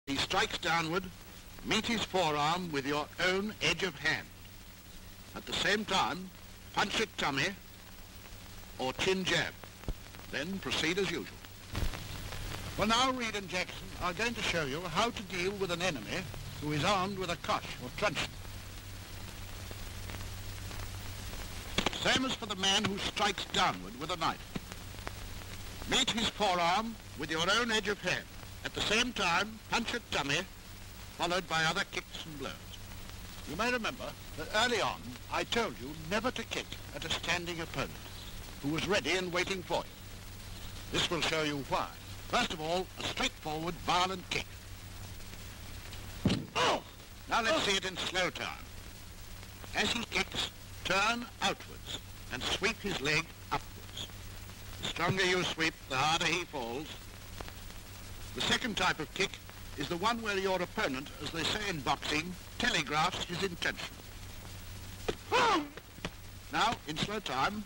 He strikes downward, meet his forearm with your own edge of hand. At the same time, punch at tummy or chin jab. Then proceed as usual. Well, now Reed and Jackson are going to show you how to deal with an enemy who is armed with a kosh or truncheon. Same as for the man who strikes downward with a knife. Meet his forearm with your own edge of hand. At the same time, punch at tummy, followed by other kicks and blows. You may remember that early on I told you never to kick at a standing opponent who was ready and waiting for you. This will show you why. First of all, a straightforward, violent kick. Oh! Now let's see it in slow time. As he kicks, turn outwards and sweep his leg upwards. The stronger you sweep, the harder he falls. The second type of kick is the one where your opponent, as they say in boxing, telegraphs his intention. Now, in slow time,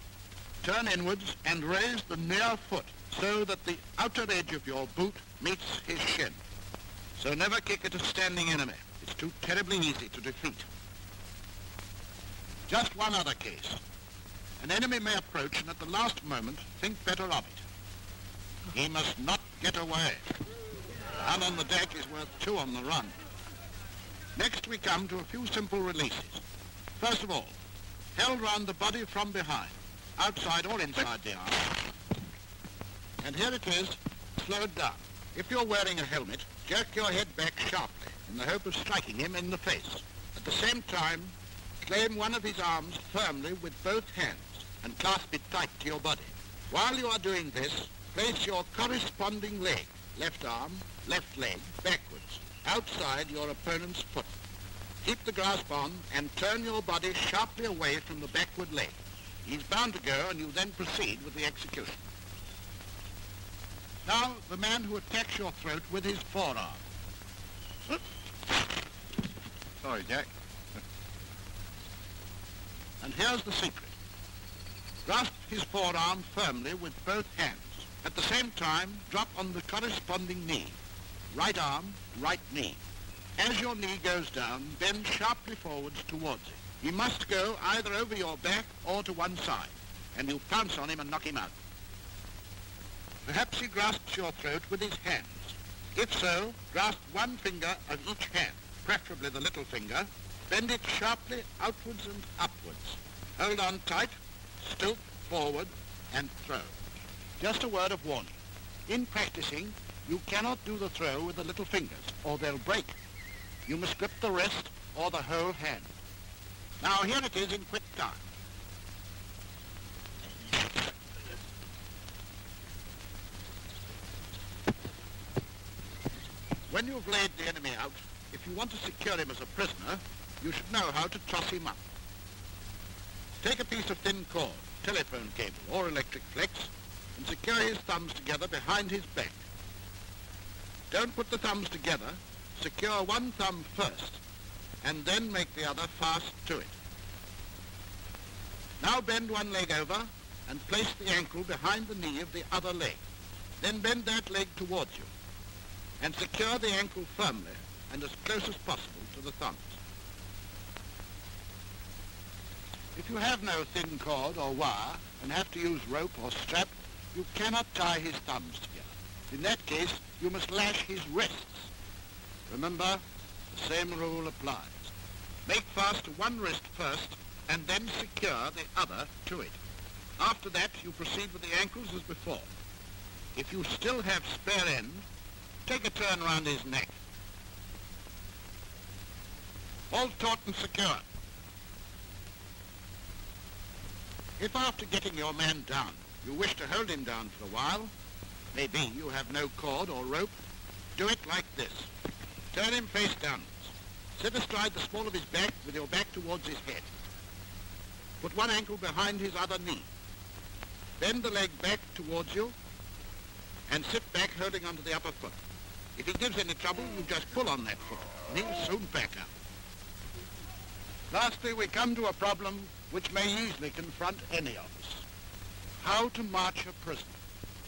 turn inwards and raise the near foot so that the outer edge of your boot meets his shin. So never kick at a standing enemy. It's too terribly easy to defeat. Just one other case. An enemy may approach and at the last moment think better of it. He must not get away. One on the deck is worth two on the run. Next we come to a few simple releases. First of all, held round the body from behind, outside or inside the arm. And here it is, slowed down. If you're wearing a helmet, jerk your head back sharply in the hope of striking him in the face. At the same time, claim one of his arms firmly with both hands and clasp it tight to your body. While you are doing this, place your corresponding leg, left arm, left leg, backwards, outside your opponent's foot. Keep the grasp on and turn your body sharply away from the backward leg. He's bound to go and you then proceed with the execution. Now, the man who attacks your throat with his forearm. Sorry, Jack. And here's the secret. Grasp his forearm firmly with both hands. At the same time, drop on the corresponding knee. Right arm, right knee. As your knee goes down, bend sharply forwards towards it. He must go either over your back or to one side, and you pounce on him and knock him out. Perhaps he grasps your throat with his hands. If so, grasp one finger of each hand, preferably the little finger. Bend it sharply outwards and upwards. Hold on tight, stoop forward, and throw. Just a word of warning. In practicing, you cannot do the throw with the little fingers, or they'll break. You must grip the wrist or the whole hand. Now here it is in quick time. When you've laid the enemy out, if you want to secure him as a prisoner, you should know how to truss him up. Take a piece of thin cord, telephone cable or electric flex, and secure his thumbs together behind his back. Don't put the thumbs together. Secure one thumb first, and then make the other fast to it. Now bend one leg over and place the ankle behind the knee of the other leg. Then bend that leg towards you and secure the ankle firmly and as close as possible to the thumbs. If you have no thin cord or wire and have to use rope or strap, you cannot tie his thumbs together. In that case, you must lash his wrists. Remember, the same rule applies. Make fast to one wrist first and then secure the other to it. After that, you proceed with the ankles as before. If you still have spare end, take a turn round his neck. Hold taut and secure. If after getting your man down, you wish to hold him down for a while, maybe you have no cord or rope, do it like this. Turn him face downwards. Sit astride the small of his back with your back towards his head. Put one ankle behind his other knee. Bend the leg back towards you and sit back holding onto the upper foot. If he gives any trouble, you just pull on that foot and he'll soon back up. Lastly, we come to a problem which may easily confront any of us. How to march a prisoner,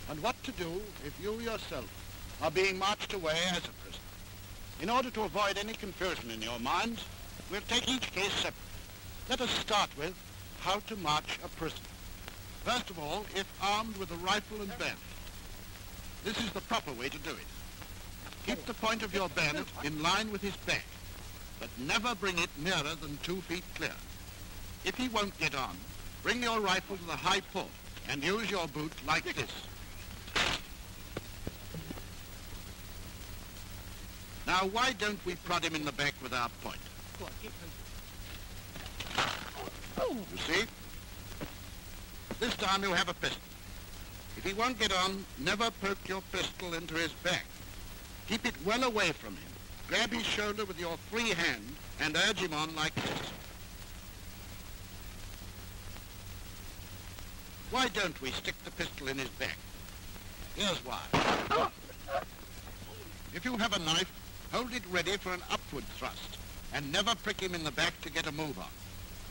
and what to do if you yourself are being marched away as a prisoner. In order to avoid any confusion in your minds, we'll take each case separately. Let us start with how to march a prisoner. First of all, if armed with a rifle and bayonet. This is the proper way to do it. Keep the point of your bayonet in line with his back, but never bring it nearer than 2 feet clear. If he won't get on, bring your rifle to the high port and use your boot like this. Now, why don't we prod him in the back with our point? You see? This time you have a pistol. If he won't get on, never poke your pistol into his back. Keep it well away from him. Grab his shoulder with your free hand and urge him on like this. Why don't we stick the pistol in his back? Here's why. If you have a knife, hold it ready for an upward thrust and never prick him in the back to get a move on.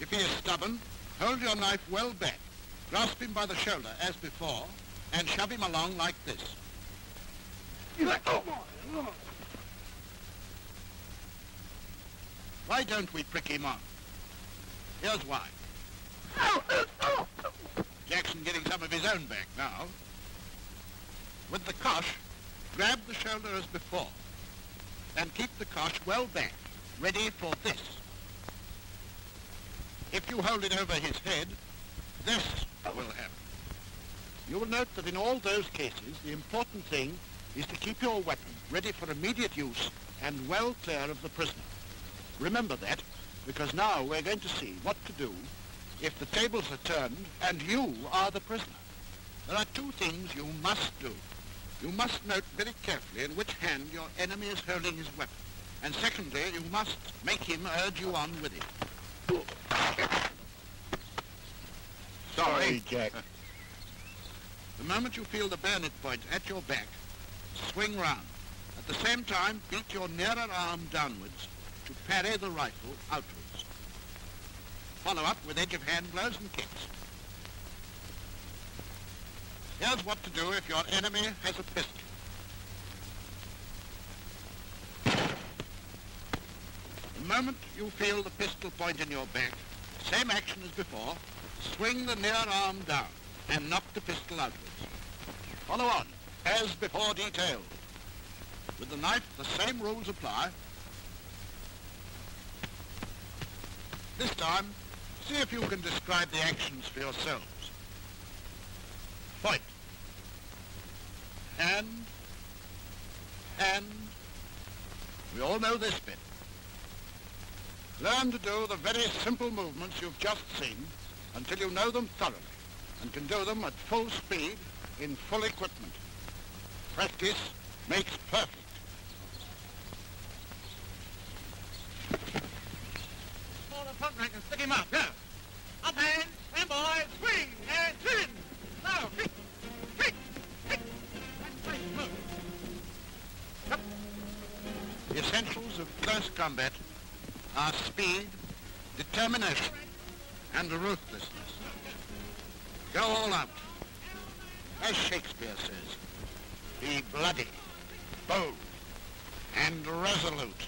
If he is stubborn, hold your knife well back, grasp him by the shoulder as before, and shove him along like this. Why don't we prick him on? Here's why. Jackson getting some of his own back now. With the cosh, grab the shoulder as before, and keep the cosh well back, ready for this. If you hold it over his head, this will happen. You will note that in all those cases, the important thing is to keep your weapon ready for immediate use and well clear of the prisoner. Remember that, because now we're going to see what to do if the tables are turned and you are the prisoner. There are 2 things you must do. You must note very carefully in which hand your enemy is holding his weapon. And secondly, you must make him urge you on with it. Sorry, Jack. The moment you feel the bayonet point at your back, swing round. At the same time, beat your nearer arm downwards to parry the rifle outwards. Follow up with edge of hand blows and kicks. Here's what to do if your enemy has a pistol. The moment you feel the pistol point in your back, same action as before, swing the near arm down and knock the pistol outwards. Follow on, as before detailed. With the knife, the same rules apply. This time, see if you can describe the actions for yourselves. Point. And. We all know this bit. Learn to do the very simple movements you've just seen until you know them thoroughly and can do them at full speed in full equipment. Practice makes perfect. Hold the front rank and stick him up, yeah. Up hand, stand by, swing, and chin. Now, kick, kick, kick. That's right, move. Up. The essentials of close combat are speed, determination, and ruthlessness. Go all out. As Shakespeare says, be bloody, bold, and resolute.